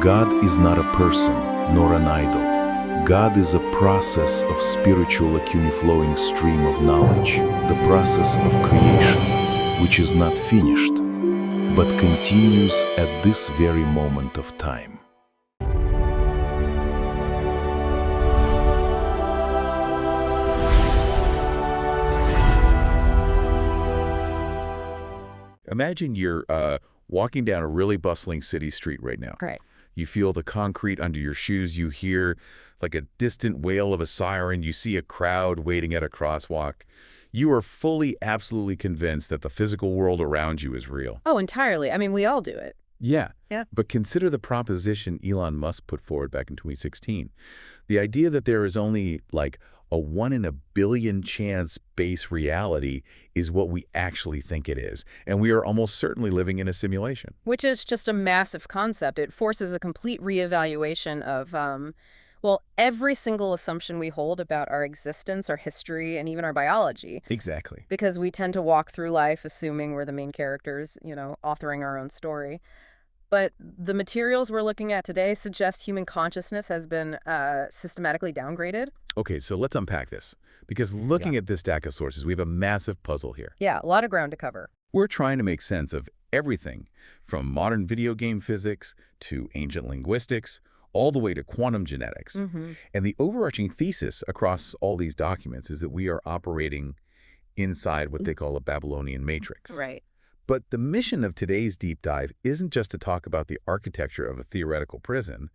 God is not a person, nor an idol. God is a process of spiritual flowing stream of knowledge, the process of creation, which is not finished, but continues at this very moment of time. Imagine you're walking down a really bustling city street right now. Right. You feel the concrete under your shoes. You hear like a distant wail of a siren. You see a crowd waiting at a crosswalk. You are fully, absolutely convinced that the physical world around you is real. Oh, entirely. I mean, we all do it. Yeah. Yeah. But consider the proposition Elon Musk put forward back in 2016. The idea that there is only like a 1 in a billion chance base reality is what we actually think it is. And we are almost certainly living in a simulation. Which is just a massive concept. It forces a complete reevaluation of, every single assumption we hold about our existence, our history, and even our biology. Exactly. Because we tend to walk through life assuming we're the main characters, authoring our own story. But the materials we're looking at today suggest human consciousness has been systematically downgraded. Okay, so let's unpack this. Because looking at this stack of sources, we have a massive puzzle here. Yeah, a lot of ground to cover. We're trying to make sense of everything from modern video game physics to ancient linguistics, all the way to quantum genetics. And the overarching thesis across all these documents is that we are operating inside what they call a Babylonian matrix. Right. But the mission of today's deep dive isn't just to talk about the architecture of a theoretical prison.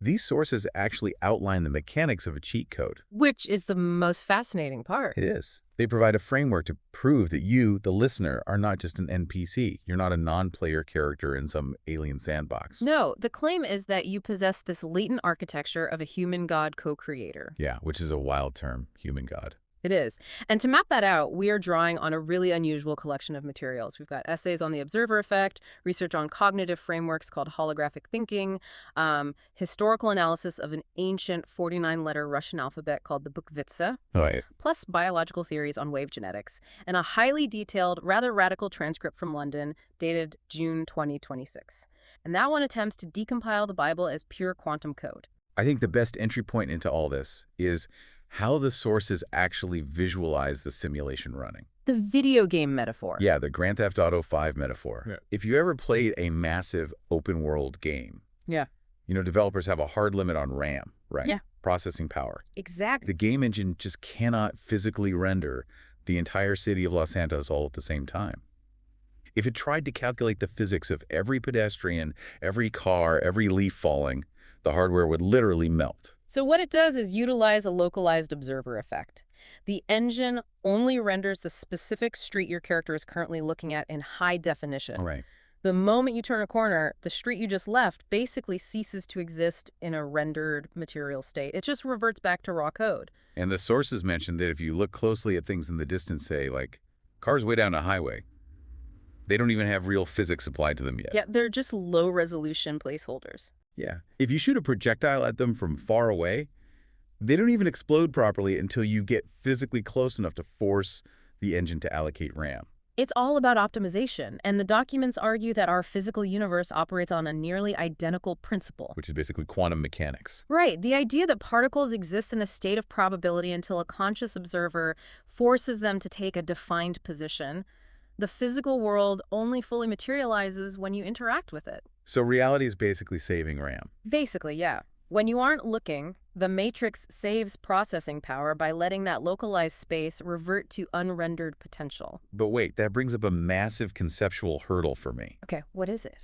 These sources actually outline the mechanics of a cheat code. Which is the most fascinating part. It is. They provide a framework to prove that you, the listener, are not just an NPC. You're not a non-player character in some alien sandbox. No, the claim is that you possess this latent architecture of a human god co-creator. Yeah, which is a wild term, human god. It is. And to map that out, we are drawing on a really unusual collection of materials. We've got essays on the observer effect, research on cognitive frameworks called holographic thinking, historical analysis of an ancient 49-letter Russian alphabet called the Bukvitsa, Right. plus biological theories on wave genetics, and a highly detailed, rather radical transcript from London dated June 2026. And that one attempts to decompile the Bible as pure quantum code. I think the best entry point into all this is how the sources actually visualize the simulation running. The video game metaphor. Yeah, the Grand Theft Auto 5 metaphor. Yeah. If you ever played a massive open-world game, Yeah. Developers have a hard limit on RAM, right? Yeah. Processing power. Exactly. The game engine just cannot physically render the entire city of Los Santos all at the same time. If it tried to calculate the physics of every pedestrian, every car, every leaf falling, the hardware would literally melt. So what it does is utilize a localized observer effect. The engine only renders the specific street your character is currently looking at in high definition. All right. The moment you turn a corner, the street you just left basically ceases to exist in a rendered material state. It just reverts back to raw code. And the sources mentioned that if you look closely at things in the distance, say, like cars way down a highway, they don't even have real physics applied to them yet. Yeah, they're just low-resolution placeholders. Yeah. If you shoot a projectile at them from far away, they don't even explode properly until you get physically close enough to force the engine to allocate RAM. It's all about optimization, and the documents argue that our physical universe operates on a nearly identical principle. Which is basically quantum mechanics. Right, the idea that particles exist in a state of probability until a conscious observer forces them to take a defined position. The physical world only fully materializes when you interact with it. So reality is basically saving RAM. Basically, yeah. When you aren't looking, the matrix saves processing power by letting that localized space revert to unrendered potential. But wait, that brings up a massive conceptual hurdle for me. Okay, what is it?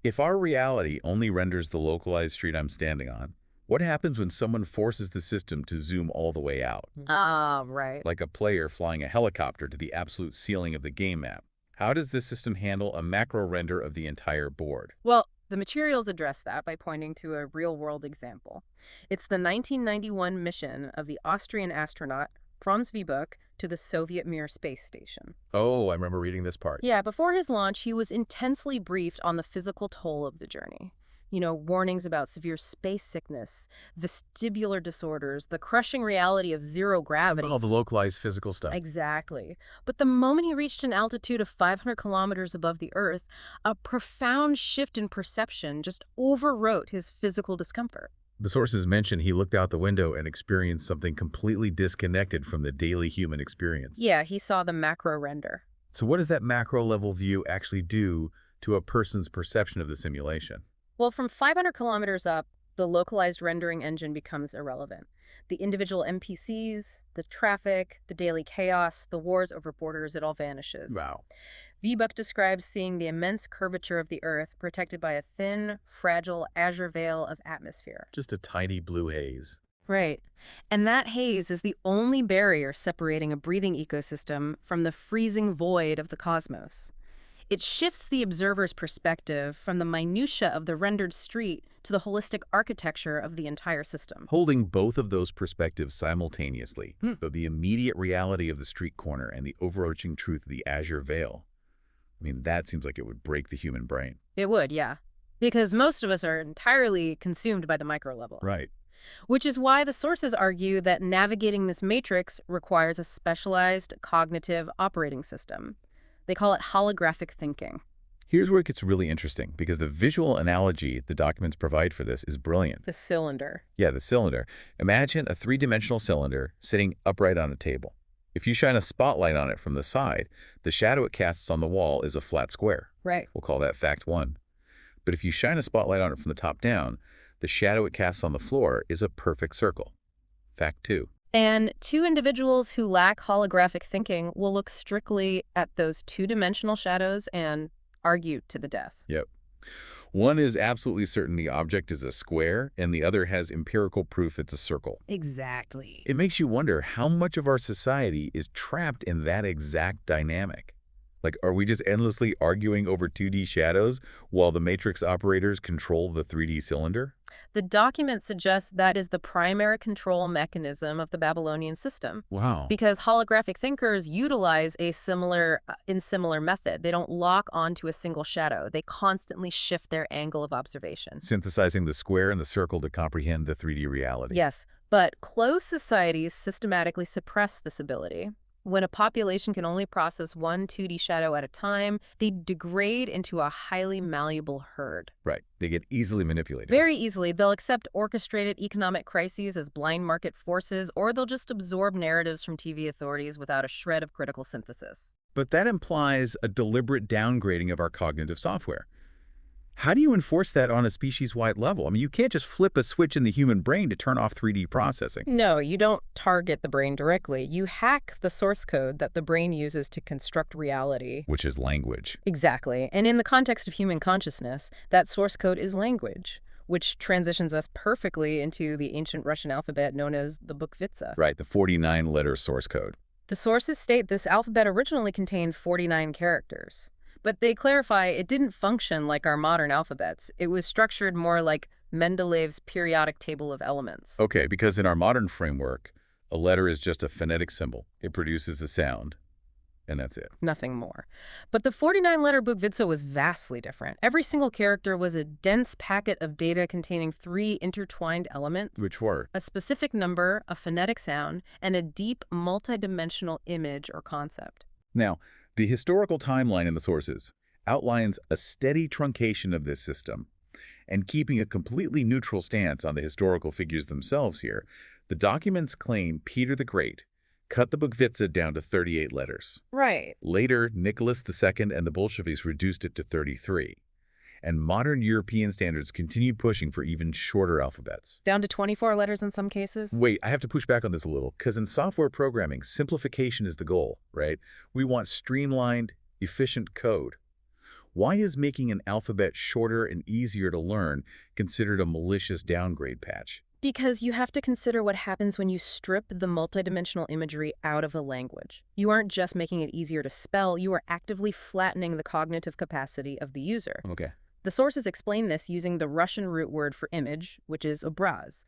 If our reality only renders the localized street I'm standing on, what happens when someone forces the system to zoom all the way out? Right. Like a player flying a helicopter to the absolute ceiling of the game map. How does this system handle a macro render of the entire board? Well, the materials address that by pointing to a real-world example. It's the 1991 mission of the Austrian astronaut Franz Buck to the Soviet Mir space station. Oh, I remember reading this part. Yeah, before his launch, he was intensely briefed on the physical toll of the journey. warnings about severe space sickness, vestibular disorders, the crushing reality of zero gravity. All the localized physical stuff. Exactly. But the moment he reached an altitude of 500 kilometers above the Earth, a profound shift in perception just overwrote his physical discomfort. The sources mention he looked out the window and experienced something completely disconnected from the daily human experience. Yeah, he saw the macro render. So what does that macro-level view actually do to a person's perception of the simulation? Well, from 500 kilometers up, the localized rendering engine becomes irrelevant. The individual NPCs, the traffic, the daily chaos, the wars over borders, it all vanishes. Wow. Buck describes seeing the immense curvature of the Earth protected by a thin, fragile azure veil of atmosphere. Just a tiny blue haze. Right. And that haze is the only barrier separating a breathing ecosystem from the freezing void of the cosmos. It shifts the observer's perspective from the minutiae of the rendered street to the holistic architecture of the entire system. Holding both of those perspectives simultaneously, so the immediate reality of the street corner and the overarching truth of the azure veil, that seems like it would break the human brain. It would, yeah. Because most of us are entirely consumed by the micro level. Right. Which is why the sources argue that navigating this matrix requires a specialized cognitive operating system. They call it holographic thinking. Here's where it gets really interesting, because the visual analogy the documents provide for this is brilliant. The cylinder. Yeah, the cylinder. Imagine a three-dimensional cylinder sitting upright on a table. If you shine a spotlight on it from the side, the shadow it casts on the wall is a flat square. Right. We'll call that fact 1. But if you shine a spotlight on it from the top down, the shadow it casts on the floor is a perfect circle. Fact 2. And two individuals who lack holographic thinking will look strictly at those two-dimensional shadows and argue to the death. Yep. One is absolutely certain the object is a square, and the other has empirical proof it's a circle. Exactly. It makes you wonder how much of our society is trapped in that exact dynamic. Like, are we just endlessly arguing over 2D shadows while the matrix operators control the 3D cylinder? The document suggests that is the primary control mechanism of the Babylonian system. Wow. Because holographic thinkers utilize a similar method. They don't lock onto a single shadow. They constantly shift their angle of observation. Synthesizing the square and the circle to comprehend the 3D reality. Yes, but closed societies systematically suppress this ability. When a population can only process one 2D shadow at a time, they degrade into a highly malleable herd. Right. They get easily manipulated. Very easily. They'll accept orchestrated economic crises as blind market forces, or they'll just absorb narratives from TV authorities without a shred of critical synthesis. But that implies a deliberate downgrading of our cognitive software. How do you enforce that on a species-wide level? You can't just flip a switch in the human brain to turn off 3D processing. No, you don't target the brain directly. You hack the source code that the brain uses to construct reality. Which is language. Exactly. And in the context of human consciousness, that source code is language, which transitions us perfectly into the ancient Russian alphabet known as the Bukvitsa. Right, the 49-letter source code. The sources state this alphabet originally contained 49 characters. But they clarify it didn't function like our modern alphabets. It was structured more like Mendeleev's periodic table of elements. Okay, because in our modern framework, a letter is just a phonetic symbol. It produces a sound, and that's it. Nothing more. But the 49-letter Bukvitsa was vastly different. Every single character was a dense packet of data containing 3 intertwined elements. Which were? A specific number, a phonetic sound, and a deep multidimensional image or concept. Now, the historical timeline in the sources outlines a steady truncation of this system. And keeping a completely neutral stance on the historical figures themselves here, the documents claim Peter the Great cut the Bukvitsa down to 38 letters. Right. Later, Nicholas II and the Bolsheviks reduced it to 33. And modern European standards continued pushing for even shorter alphabets. Down to 24 letters in some cases? Wait, I have to push back on this a little, because in software programming, simplification is the goal, right? We want streamlined, efficient code. Why is making an alphabet shorter and easier to learn considered a malicious downgrade patch? Because you have to consider what happens when you strip the multidimensional imagery out of a language. You aren't just making it easier to spell, you are actively flattening the cognitive capacity of the user. Okay. The sources explain this using the Russian root word for image, which is obraz.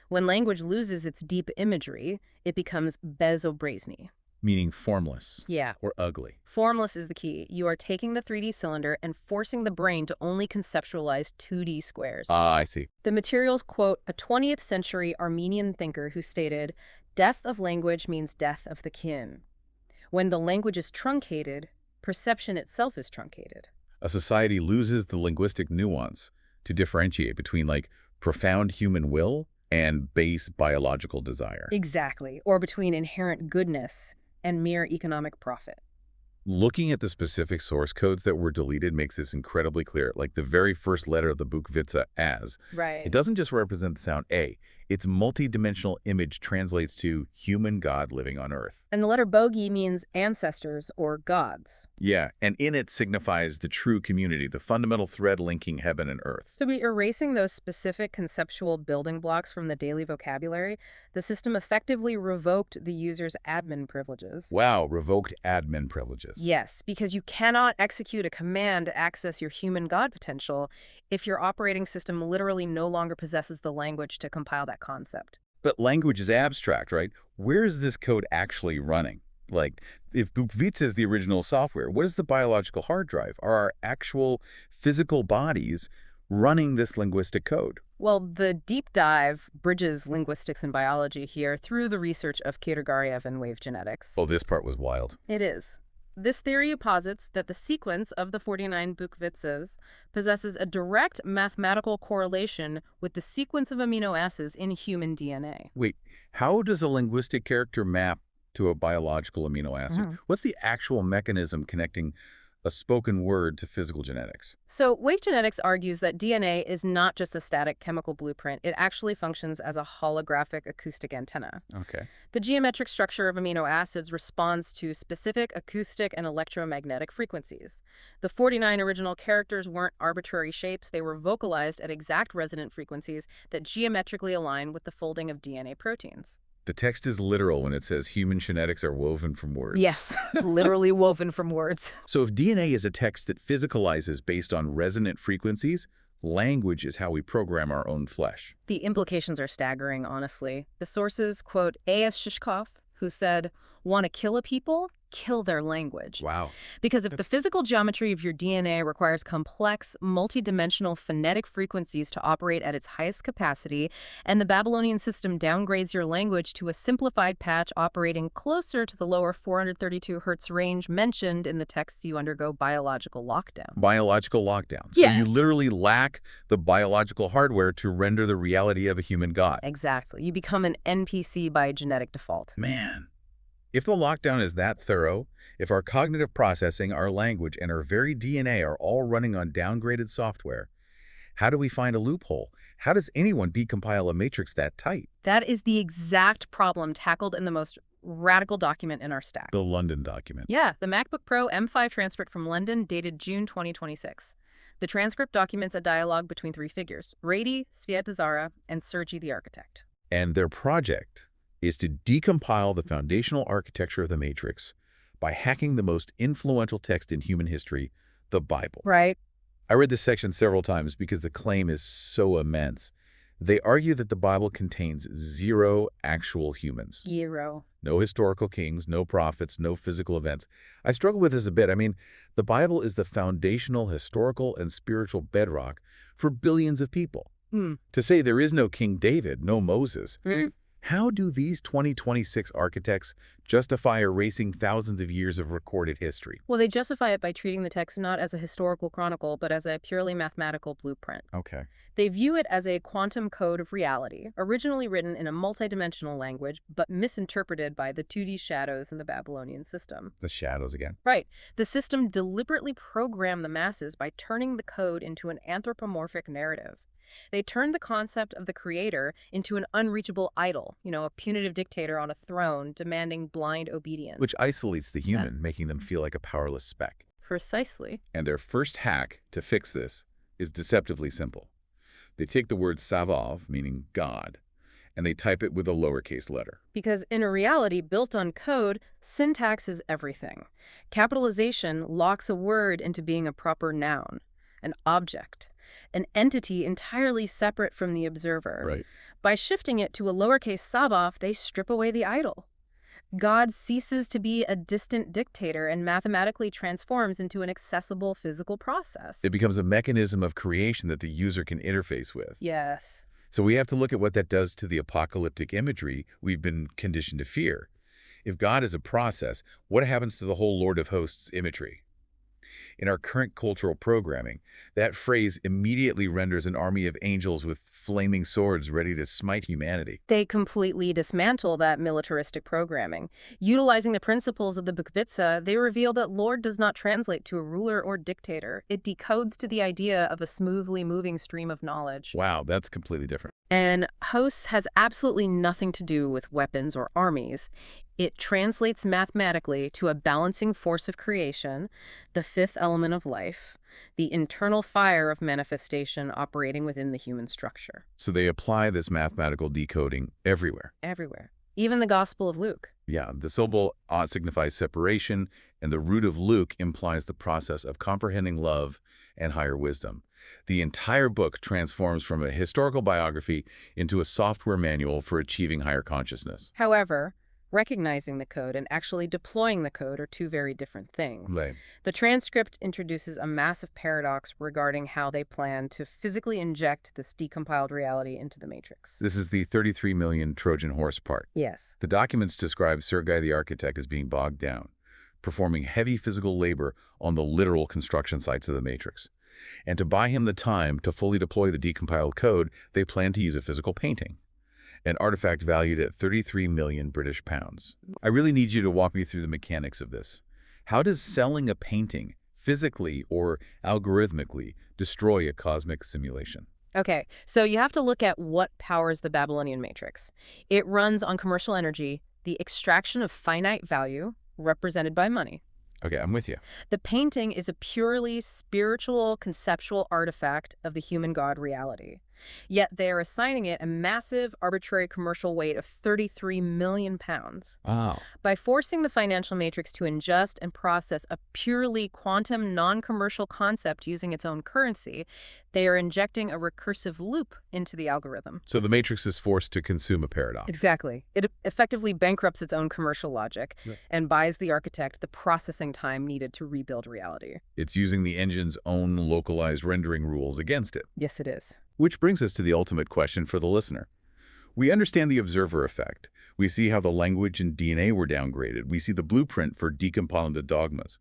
When language loses its deep imagery, it becomes bezobrazny. meaning formless Yeah. or ugly. Formless is the key. You are taking the 3D cylinder and forcing the brain to only conceptualize 2D squares. Ah, I see. The materials quote a 20th century Armenian thinker who stated, "Death of language means death of the kin. When the language is truncated, perception itself is truncated." A society loses the linguistic nuance to differentiate between, like, profound human will and base biological desire. Exactly. Or between inherent goodness and mere economic profit. Looking at the specific source codes that were deleted makes this incredibly clear. Like the very first letter of the Bukvitsa, as, Right. it doesn't just represent the sound A. Its multidimensional image translates to human God living on Earth. And the letter bogey means ancestors or gods. Yeah, and in it signifies the true community, the fundamental thread linking heaven and earth. So by erasing those specific conceptual building blocks from the daily vocabulary, the system effectively revoked the user's admin privileges. Wow, revoked admin privileges. Yes, because you cannot execute a command to access your human God potential if your operating system literally no longer possesses the language to compile that concept. But language is abstract, right? Where is this code actually running? Like, if Bukvitsa is the original software, what is the biological hard drive? Are our actual physical bodies running this linguistic code? Well, the deep dive bridges linguistics and biology here through the research of Kiragariev and wave genetics. Oh, this part was wild. It is. This theory posits that the sequence of the 49 Bukvitsas possesses a direct mathematical correlation with the sequence of amino acids in human DNA. Wait, how does a linguistic character map to a biological amino acid? What's the actual mechanism connecting a spoken word to physical genetics? So wave genetics argues that DNA is not just a static chemical blueprint. It actually functions as a holographic acoustic antenna. Okay. The geometric structure of amino acids responds to specific acoustic and electromagnetic frequencies. The 49 original characters weren't arbitrary shapes. They were vocalized at exact resonant frequencies that geometrically align with the folding of DNA proteins. The text is literal when it says human genetics are woven from words. Yes, literally woven from words. So if DNA is a text that physicalizes based on resonant frequencies, language is how we program our own flesh. The implications are staggering, honestly. The sources quote A.S. Shishkov, who said, "Want to kill a people? Kill their language." Wow. Because if the physical geometry of your DNA requires complex, multidimensional phonetic frequencies to operate at its highest capacity, and the Babylonian system downgrades your language to a simplified patch operating closer to the lower 432 hertz range mentioned in the texts, you undergo biological lockdown. Biological lockdown. So you literally lack the biological hardware to render the reality of a human god. Exactly. You become an NPC by genetic default. Man. If the lockdown is that thorough, if our cognitive processing, our language, and our very DNA are all running on downgraded software, how do we find a loophole? How does anyone decompile a matrix that tight? That is the exact problem tackled in the most radical document in our stack. The London document. Yeah, the MacBook Pro M5 transcript from London dated June 2026. The transcript documents a dialogue between three figures, Rady, Sviatozara, and Sergei the architect. And their project is to decompile the foundational architecture of the matrix by hacking the most influential text in human history, the Bible. Right. I read this section several times because the claim is so immense. They argue that the Bible contains 0 actual humans. 0. No historical kings, no prophets, no physical events. I struggle with this a bit. I mean, the Bible is the foundational historical and spiritual bedrock for billions of people. To say there is no King David, no Moses, how do these 2026 architects justify erasing thousands of years of recorded history? Well, they justify it by treating the text not as a historical chronicle, but as a purely mathematical blueprint. Okay. They view it as a quantum code of reality, originally written in a multidimensional language, but misinterpreted by the 2D shadows in the Babylonian system. The shadows again. Right. The system deliberately programmed the masses by turning the code into an anthropomorphic narrative. They turned the concept of the creator into an unreachable idol, a punitive dictator on a throne demanding blind obedience. Which isolates the human, making them feel like a powerless speck. Precisely. And their first hack to fix this is deceptively simple. They take the word savov, meaning God, and they type it with a lowercase letter. Because in a reality built on code, syntax is everything. Capitalization locks a word into being a proper noun, an object, an entity entirely separate from the observer. Right. By shifting it to a lowercase savov, they strip away the idol. God ceases to be a distant dictator and mathematically transforms into an accessible physical process. It becomes a mechanism of creation that the user can interface with. Yes. So we have to look at what that does to the apocalyptic imagery we've been conditioned to fear. If God is a process, what happens to the whole Lord of Hosts imagery? In our current cultural programming, that phrase immediately renders an army of angels with flaming swords ready to smite humanity. They completely dismantle that militaristic programming. Utilizing the principles of the Bukvitsa, they reveal that Lord does not translate to a ruler or dictator. It decodes to the idea of a smoothly moving stream of knowledge. Wow, that's completely different. And hosts has absolutely nothing to do with weapons or armies. It translates mathematically to a balancing force of creation, the fifth element of life, the internal fire of manifestation operating within the human structure. So they apply this mathematical decoding everywhere. Everywhere. Even the Gospel of Luke. Yeah, the syllable ought signifies separation, and the root of Luke implies the process of comprehending love and higher wisdom. The entire book transforms from a historical biography into a software manual for achieving higher consciousness. However, recognizing the code and actually deploying the code are two very different things. Right. The transcript introduces a massive paradox regarding how they plan to physically inject this decompiled reality into the matrix. This is the 33 million Trojan horse part. Yes. The documents describe Sergei the architect as being bogged down, performing heavy physical labor on the literal construction sites of the matrix. And to buy him the time to fully deploy the decompiled code, they plan to use a physical painting, an artifact valued at 33 million British pounds. I really need you to walk me through the mechanics of this. How does selling a painting physically or algorithmically destroy a cosmic simulation? Okay, so you have to look at what powers the Babylonian matrix. It runs on commercial energy, the extraction of finite value, represented by money. Okay, I'm with you. The painting is a purely spiritual, conceptual artifact of the human god reality. Yet they are assigning it a massive, arbitrary commercial weight of 33 million pounds. Wow. By forcing the financial matrix to ingest and process a purely quantum, non-commercial concept using its own currency, they are injecting a recursive loop into the algorithm. So the matrix is forced to consume a paradox. Exactly. It effectively bankrupts its own commercial logic and buys the architect the processing time needed to rebuild reality. It's using the engine's own localized rendering rules against it. Yes, it is. Which brings us to the ultimate question for the listener. We understand the observer effect. We see how the language and DNA were downgraded. We see the blueprint for decompiling the dogmas.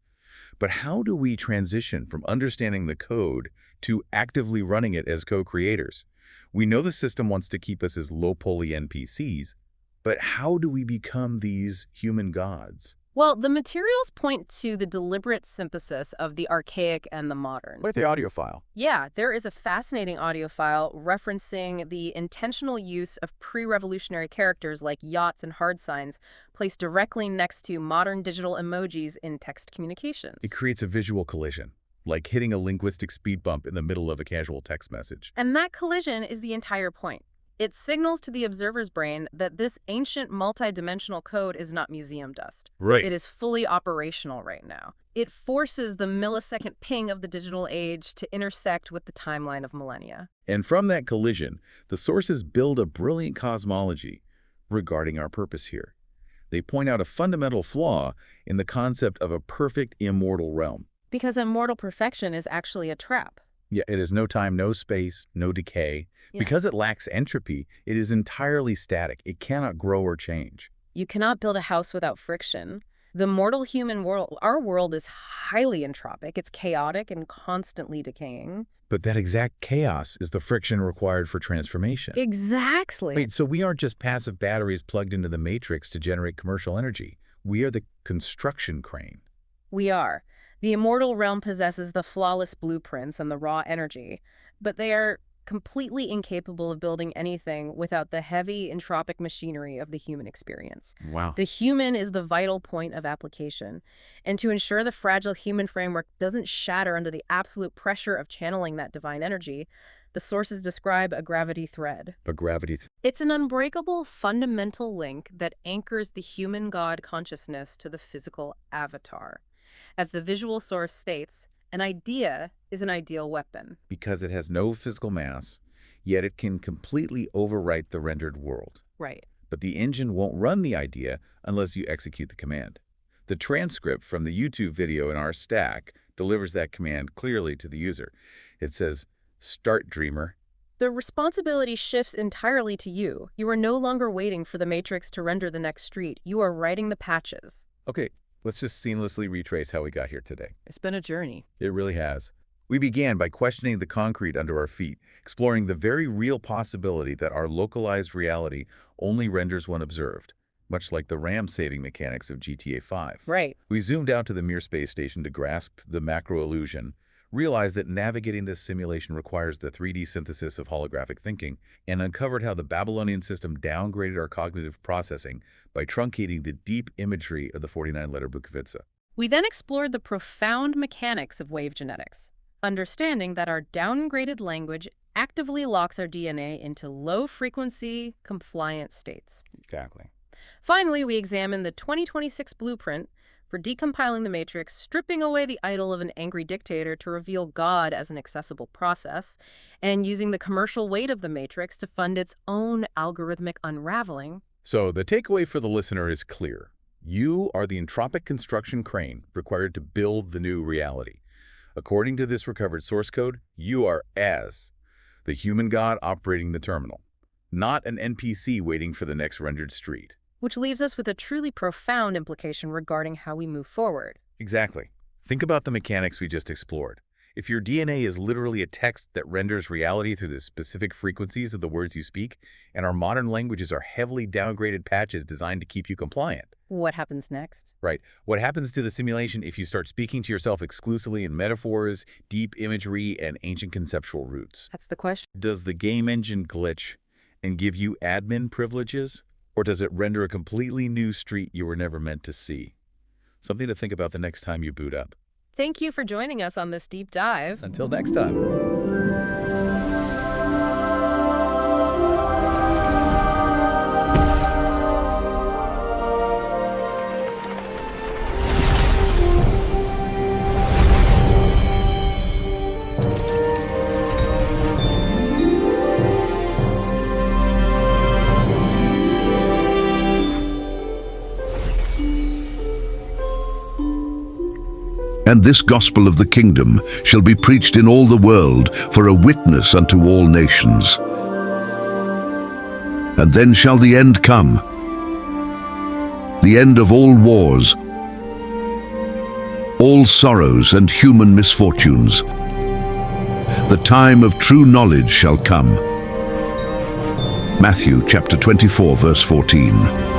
But how do we transition from understanding the code to actively running it as co-creators? We know the system wants to keep us as low-poly NPCs, but how do we become these human gods? Well, the materials point to the deliberate synthesis of the archaic and the modern. What about the audio file? Yeah, there is a fascinating audio file referencing the intentional use of pre-revolutionary characters like yachts and hard signs placed directly next to modern digital emojis in text communications. It creates a visual collision, like hitting a linguistic speed bump in the middle of a casual text message. And that collision is the entire point. It signals to the observer's brain that this ancient multidimensional code is not museum dust. Right. It is fully operational right now. It forces the millisecond ping of the digital age to intersect with the timeline of millennia. And from that collision, the sources build a brilliant cosmology regarding our purpose here. They point out a fundamental flaw in the concept of a perfect immortal realm. Because immortal perfection is actually a trap. Yeah, it has no time, no space, no decay. Yeah. Because it lacks entropy, it is entirely static. It cannot grow or change. You cannot build a house without friction. The mortal human world, our world, is highly entropic. It's chaotic and constantly decaying. But that exact chaos is the friction required for transformation. Exactly. Wait, so we aren't just passive batteries plugged into the matrix to generate commercial energy. We are the construction crane. We are. The immortal realm possesses the flawless blueprints and the raw energy, but they are completely incapable of building anything without the heavy entropic machinery of the human experience. Wow. The human is the vital point of application, and to ensure the fragile human framework doesn't shatter under the absolute pressure of channeling that divine energy, the sources describe a gravity thread. A gravity It's an unbreakable, fundamental link that anchors the human god consciousness to the physical avatar. As the visual source states, an idea is an ideal weapon. because it has no physical mass, yet it can completely overwrite the rendered world. Right. but the engine won't run the idea unless you execute the command. The transcript from the YouTube video in our stack delivers that command clearly to the user. It says, "Start, dreamer." The responsibility shifts entirely to you. You are no longer waiting for the matrix to render the next street. You are writing the patches. Okay, let's just seamlessly retrace how we got here today. It's been a journey. It really has. We began by questioning the concrete under our feet, exploring the very real possibility that our localized reality only renders when observed, much like the RAM-saving mechanics of GTA 5. Right. We zoomed out to the Mir space station to grasp the macro illusion, realized that navigating this simulation requires the 3D synthesis of holographic thinking, and uncovered how the Babylonian system downgraded our cognitive processing by truncating the deep imagery of the 49-letter Bukvitsa. We then explored the profound mechanics of wave genetics, understanding that our downgraded language actively locks our DNA into low-frequency, compliant states. Exactly. Finally, we examined the 2026 blueprint for decompiling the matrix, stripping away the idol of an angry dictator to reveal God as an accessible process, and using the commercial weight of the matrix to fund its own algorithmic unraveling. So the takeaway for the listener is clear. You are the entropic construction crane required to build the new reality. According to this recovered source code, you are as the human god operating the terminal, not an NPC waiting for the next rendered street. Which leaves us with a truly profound implication regarding how we move forward. Exactly. Think about the mechanics we just explored. If your DNA is literally a text that renders reality through the specific frequencies of the words you speak, and our modern languages are heavily downgraded patches designed to keep you compliant. What happens next? Right. What happens to the simulation if you start speaking to yourself exclusively in metaphors, deep imagery, and ancient conceptual roots? That's the question. Does the game engine glitch and give you admin privileges? Or does it render a completely new street you were never meant to see? Something to think about the next time you boot up. Thank you for joining us on this deep dive. Until next time. And this gospel of the kingdom shall be preached in all the world for a witness unto all nations. And then shall the end come, the end of all wars, all sorrows and human misfortunes. The time of true knowledge shall come. Matthew chapter 24, verse 14.